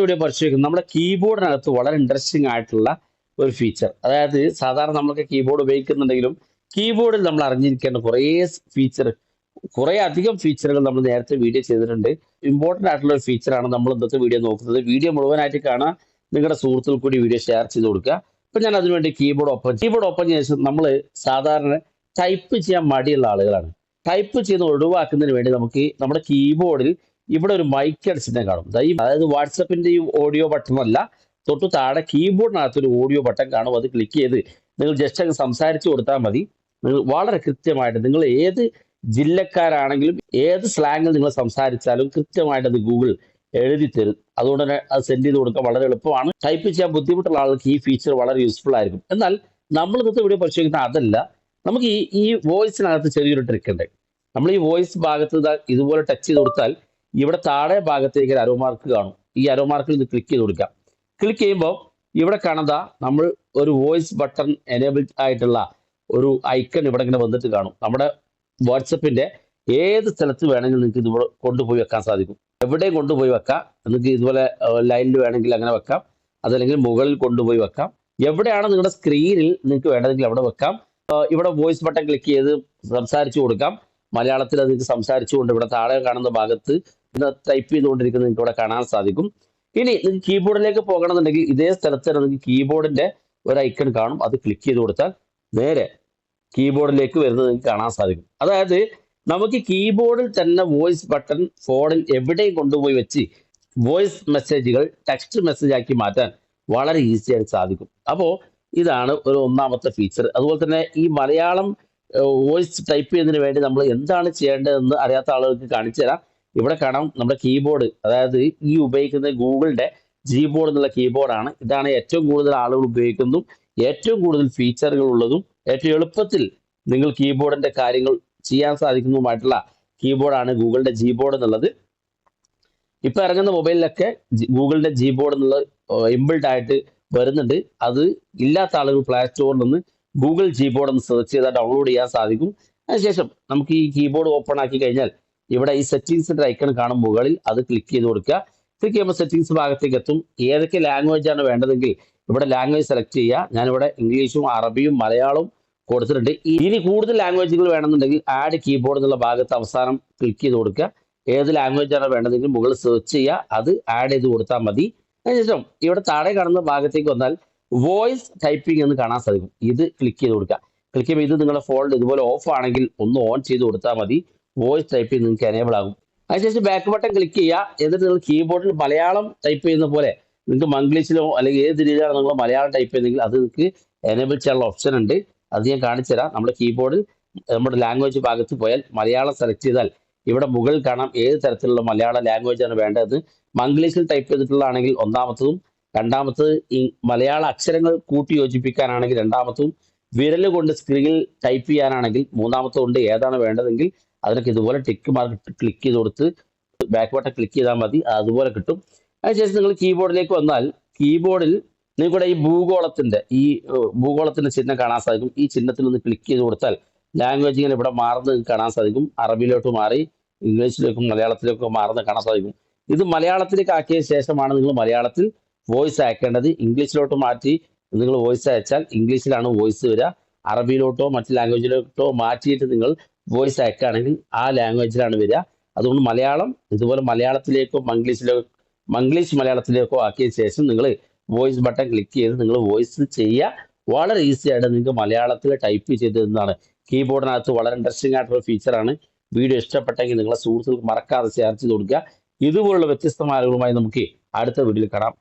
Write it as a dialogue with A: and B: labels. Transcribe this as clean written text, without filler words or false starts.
A: ഇവിടെ പരിശോധിക്കുന്നത് നമ്മുടെ കീബോർഡിനകത്ത് വളരെ ഇൻട്രസ്റ്റിംഗ് ആയിട്ടുള്ള ഒരു ഫീച്ചർ. അതായത് സാധാരണ നമ്മളൊക്കെ കീബോർഡ് ഉപയോഗിക്കുന്നുണ്ടെങ്കിലും കീബോർഡിൽ നമ്മൾ അറിഞ്ഞിരിക്കേണ്ട കുറേ അധികം ഫീച്ചറുകൾ നമ്മൾ നേരത്തെ വീഡിയോ ചെയ്തിട്ടുണ്ട്. ഇമ്പോർട്ടന്റ് ആയിട്ടുള്ള ഒരു ഫീച്ചറാണ് നമ്മൾ ഇന്നത്തെ വീഡിയോ നോക്കുന്നത്. വീഡിയോ മുഴുവനായിട്ട് കാണാൻ നിങ്ങളുടെ സുഹൃത്തുക്കൾ കൂടി വീഡിയോ ഷെയർ ചെയ്ത് കൊടുക്കുക. ഇപ്പൊ ഞാൻ അതിനുവേണ്ടി കീബോർഡ് ഓപ്പൺ ചെയ്ത ശേഷം നമ്മൾ സാധാരണ ടൈപ്പ് ചെയ്യാൻ മടിയുള്ള ആളുകളാണ്. ടൈപ്പ് ചെയ്ത് ഒഴിവാക്കുന്നതിന് വേണ്ടി നമുക്ക് നമ്മുടെ കീബോർഡിൽ ഇവിടെ ഒരു മൈക്ക് ചിഹ്നം കാണും. അതായത് വാട്സപ്പിന്റെ ഈ ഓഡിയോ ബട്ടൺ അല്ല, തൊട്ട് താഴെ കീബോർഡിനകത്ത് ഒരു ഓഡിയോ ബട്ടൺ കാണും. അത് ക്ലിക്ക് ചെയ്ത് നിങ്ങൾ ജസ്റ്റ് അങ്ങ് സംസാരിച്ചു കൊടുത്താൽ മതി. നിങ്ങൾ വളരെ കൃത്യമായിട്ട് നിങ്ങൾ ഏത് ജില്ലക്കാരാണെങ്കിലും ഏത് സ്ലാങ്ങിൽ നിങ്ങൾ സംസാരിച്ചാലും കൃത്യമായിട്ട് അത് ഗൂഗിൾ എഴുതി തരും. അതുകൊണ്ട് തന്നെ അത് സെൻഡ് ചെയ്ത് കൊടുക്കാൻ വളരെ എളുപ്പമാണ്. ടൈപ്പ് ചെയ്യാൻ ബുദ്ധിമുട്ടുള്ള ആൾക്ക് ഈ ഫീച്ചർ വളരെ യൂസ്ഫുൾ ആയിരിക്കും. എന്നാൽ നമ്മൾ ഇന്നത്തെ വീഡിയോ പരിശോധിക്കുന്ന അതല്ല. നമുക്ക് ഈ വോയിസിനകത്ത് ചെറിയൊരു ട്രിക്ക് ഉണ്ട്. നമ്മൾ ഈ വോയിസ് ഭാഗത്ത് ഇതുപോലെ ടച്ച് ചെയ്ത് കൊടുത്താൽ ഇവിടെ താഴെ ഭാഗത്തേക്ക് ഒരു അരോമാർക്ക് കാണും. ഈ അരോമാർക്കിൽ ഇത് ക്ലിക്ക് ചെയ്ത് കൊടുക്കാം. ക്ലിക്ക് ചെയ്യുമ്പോൾ ഇവിടെ കാണുന്ന നമ്മൾ ഒരു വോയിസ് ബട്ടൺ എനേബിൾ ആയിട്ടുള്ള ഒരു ഐക്കൺ ഇവിടെ ഇങ്ങനെ വന്നിട്ട് കാണും. നമ്മുടെ വാട്സപ്പിന്റെ ഏത് സ്ഥലത്ത് വേണമെങ്കിലും നിങ്ങൾക്ക് ഇതുപോലെ കൊണ്ടുപോയി വെക്കാൻ സാധിക്കും. എവിടെയും കൊണ്ടുപോയി വെക്കാം. നിങ്ങൾക്ക് ഇതുപോലെ ലൈനിൽ വേണമെങ്കിൽ അങ്ങനെ വെക്കാം, അതല്ലെങ്കിൽ മുകളിൽ കൊണ്ടുപോയി വെക്കാം. എവിടെയാണ് നിങ്ങളുടെ സ്ക്രീനിൽ നിങ്ങൾക്ക് വേണ്ടതെങ്കിൽ അവിടെ വെക്കാം. ഇവിടെ വോയിസ് ബട്ടൺ ക്ലിക്ക് ചെയ്ത് സംസാരിച്ചു കൊടുക്കാം. മലയാളത്തിൽ അത് നിങ്ങൾക്ക് സംസാരിച്ചുകൊണ്ട് ഇവിടെ താഴെ കാണുന്ന ഭാഗത്ത് ടൈപ്പ് ചെയ്തുകൊണ്ടിരിക്കുന്നത് നിങ്ങൾക്ക് ഇവിടെ കാണാൻ സാധിക്കും. ഇനി നിങ്ങൾക്ക് കീബോർഡിലേക്ക് പോകണമെന്നുണ്ടെങ്കിൽ ഇതേ സ്ഥലത്ത് തന്നെ നിങ്ങൾക്ക് കീബോർഡിന്റെ ഒരു ഐക്കൺ കാണും. അത് ക്ലിക്ക് ചെയ്ത് കൊടുത്താൽ നേരെ കീബോർഡിലേക്ക് വരുന്നത് നിങ്ങൾക്ക് കാണാൻ സാധിക്കും. അതായത് നമുക്ക് കീബോർഡിൽ തന്നെ വോയിസ് ബട്ടൺ ഫോണിൽ എവിടെയും കൊണ്ടുപോയി വെച്ച് വോയിസ് മെസ്സേജുകൾ ടെക്സ്റ്റ് മെസ്സേജ് ആക്കി മാറ്റാൻ വളരെ ഈസി ആയിട്ട് സാധിക്കും. അപ്പോൾ ഇതാണ് ഒരു ഒന്നാമത്തെ ഫീച്ചർ. അതുപോലെ തന്നെ ഈ മലയാളം വോയിസ് ടൈപ്പ് ചെയ്യുന്നതിന് വേണ്ടി നമ്മൾ എന്താണ് ചെയ്യേണ്ടതെന്ന് അറിയാത്ത ആളുകൾക്ക് കാണിച്ചു തരാം. ഇവിടെ കാണാം നമ്മുടെ കീബോർഡ്, അതായത് ഈ ഉപയോഗിക്കുന്ന ഗൂഗിളിന്റെ Gboard എന്നുള്ള കീബോർഡാണ്. ഇതാണ് ഏറ്റവും കൂടുതൽ ആളുകൾ ഉപയോഗിക്കുന്നതും ഏറ്റവും കൂടുതൽ ഫീച്ചറുകൾ ഉള്ളതും ഏറ്റവും എളുപ്പത്തിൽ നിങ്ങൾ കീബോർഡിന്റെ കാര്യങ്ങൾ ചെയ്യാൻ സാധിക്കുന്നതുമായിട്ടുള്ള കീബോർഡാണ് ഗൂഗിളിന്റെ Gboard എന്നുള്ളത്. ഇപ്പൊ ഇറങ്ങുന്ന മൊബൈലിലൊക്കെ ഗൂഗിളിന്റെ Gboard എന്നുള്ള ഇൻബിൽഡ് ആയിട്ട് വരുന്നുണ്ട്. അത് ഇല്ലാത്ത ആളുകൾ പ്ലേ സ്റ്റോറിൽ നിന്ന് ഗൂഗിൾ Gboard എന്ന് സെർച്ച് ചെയ്താൽ ഡൗൺലോഡ് ചെയ്യാൻ സാധിക്കും. അതിനുശേഷം നമുക്ക് ഈ കീബോർഡ് ഓപ്പൺ ആക്കി കഴിഞ്ഞാൽ ഇവിടെ ഈ സെറ്റിംഗ്സിന്റെ ഐക്കൺ കാണും മുകളിൽ. അത് ക്ലിക്ക് ചെയ്ത് കൊടുക്കുക. ക്ലിക്ക് ചെയ്യുമ്പോൾ സെറ്റിംഗ്സ് ഭാഗത്തേക്ക് എത്തും. ഏതൊക്കെ ലാംഗ്വേജ് ആണ് വേണ്ടതെങ്കിൽ ഇവിടെ ലാംഗ്വേജ് സെലക്ട് ചെയ്യുക. ഞാനിവിടെ ഇംഗ്ലീഷും അറബിയും മലയാളവും കൊടുത്തിട്ടുണ്ട്. ഇനി കൂടുതൽ ലാംഗ്വേജുകൾ വേണമെന്നുണ്ടെങ്കിൽ ആഡ് കീബോർഡ് എന്നുള്ള ഭാഗത്ത് അവസാനം ക്ലിക്ക് ചെയ്ത് കൊടുക്കുക. ഏത് ലാംഗ്വേജ് ആണ് വേണ്ടതെങ്കിൽ മുകളിൽ സെർച്ച് ചെയ്യുക. അത് ആഡ് ചെയ്ത് കൊടുത്താൽ മതി. അതിനുശേഷം ഇവിടെ താഴെ കാണുന്ന ഭാഗത്തേക്ക് വന്നാൽ വോയിസ് ടൈപ്പിംഗ് എന്ന് കാണാൻ സാധിക്കും. ഇത് ക്ലിക്ക് ചെയ്ത് കൊടുക്കുക. ക്ലിക്ക് ചെയ്യുമ്പോൾ ഇത് നിങ്ങളുടെ ഫോണിൽ ഇതുപോലെ ഓഫ് ആണെങ്കിൽ ഒന്ന് ഓൺ ചെയ്ത് കൊടുത്താൽ മതി. വോയിസ് ടൈപ്പിംഗ് നിങ്ങൾക്ക് എനേബിൾ ആകും. അതിനുശേഷം ബാക്ക് ബട്ടൺ ക്ലിക്ക് ചെയ്യുക. എന്നിട്ട് നിങ്ങൾ കീബോർഡിൽ മലയാളം ടൈപ്പ് ചെയ്യുന്ന പോലെ നിങ്ങൾക്ക് മംഗ്ലീഷിലോ അല്ലെങ്കിൽ ഏത് രീതിയിലാണ് നിങ്ങൾ മലയാളം ടൈപ്പ് ചെയ്യുന്നതെങ്കിൽ അത് നിങ്ങൾക്ക് എനേബിൾ ചെയ്യാനുള്ള ഓപ്ഷൻ ഉണ്ട്. അത് ഞാൻ കാണിച്ചു തരാം. നമ്മുടെ കീബോർഡിൽ നമ്മുടെ ലാംഗ്വേജ് ഭാഗത്ത് പോയാൽ മലയാളം സെലക്ട് ചെയ്താൽ ഇവിടെ മുകളിൽ കാണാം ഏത് തരത്തിലുള്ള മലയാള ലാംഗ്വേജ് ആണ് വേണ്ടത്. മംഗ്ലീഷിൽ ടൈപ്പ് ചെയ്തിട്ടുള്ളതാണെങ്കിൽ ഒന്നാമത്തതും, രണ്ടാമത്തത് ഈ മലയാള അക്ഷരങ്ങൾ കൂട്ടി യോജിപ്പിക്കാനാണെങ്കിൽ രണ്ടാമത്തതും, വിരൽ കൊണ്ട് സ്ക്രീനിൽ ടൈപ്പ് ചെയ്യാനാണെങ്കിൽ മൂന്നാമത്തത് കൊണ്ട് ഏതാണ് വേണ്ടതെങ്കിൽ അതിനൊക്കെ ഇതുപോലെ ടിക്ക് മാർക്ക് ക്ലിക്ക് ചെയ്ത് കൊടുത്ത് ബാക്ക് ബട്ടൺ ക്ലിക്ക് ചെയ്താൽ മതി. അതുപോലെ കിട്ടും. അതിനുശേഷം നിങ്ങൾ കീബോർഡിലേക്ക് വന്നാൽ കീബോർഡിൽ നിങ്ങൾക്കിവിടെ ഈ ഭൂഗോളത്തിന്റെ ചിഹ്നം കാണാൻ സാധിക്കും. ഈ ചിഹ്നത്തിൽ ഒന്ന് ക്ലിക്ക് ചെയ്ത് കൊടുത്താൽ ലാംഗ്വേജ് ഇങ്ങനെ ഇവിടെ മാറുന്നത് കാണാൻ സാധിക്കും. അറബിയിലോട്ട് മാറി ഇംഗ്ലീഷിലേക്കും മലയാളത്തിലേക്കും മാറുന്നത് കാണാൻ സാധിക്കും. ഇത് മലയാളത്തിലേക്ക് ആക്കിയ ശേഷമാണ് നിങ്ങൾ മലയാളത്തിൽ വോയിസ് അയക്കേണ്ടത്. ഇംഗ്ലീഷിലോട്ട് മാറ്റി നിങ്ങൾ വോയിസ് അയച്ചാൽ ഇംഗ്ലീഷിലാണ് വോയിസ് വരിക. അറബിയിലോട്ടോ മറ്റ് ലാംഗ്വേജിലോട്ടോ മാറ്റിയിട്ട് നിങ്ങൾ വോയിസ് അയക്കുകയാണെങ്കിൽ ആ ലാംഗ്വേജിലാണ് വരിക. അതുകൊണ്ട് മലയാളം ഇതുപോലെ മലയാളത്തിലേക്കോ മംഗ്ലീഷ് മലയാളത്തിലേക്കോ ആക്കിയ ശേഷം നിങ്ങൾ വോയിസ് ബട്ടൺ ക്ലിക്ക് ചെയ്ത് നിങ്ങൾ വോയിസ് ചെയ്യുക. വളരെ ഈസി ആയിട്ട് നിങ്ങൾക്ക് മലയാളത്തിൽ ടൈപ്പ് ചെയ്തതെന്നാണ്. കീബോർഡിനകത്ത് വളരെ ഇൻട്രസ്റ്റിംഗ് ആയിട്ടുള്ള ഫീച്ചറാണ്. വീഡിയോ ഇഷ്ടപ്പെട്ടെങ്കിൽ നിങ്ങളെ സുഹൃത്തുക്കൾക്ക് മറക്കാതെ ഷെയർ ചെയ്ത് കൊടുക്കുക. ഇതുപോലുള്ള വ്യത്യസ്തമായ ആളുകളുമായി നമുക്ക് അടുത്ത വീഡിയോയിൽ കാണാം.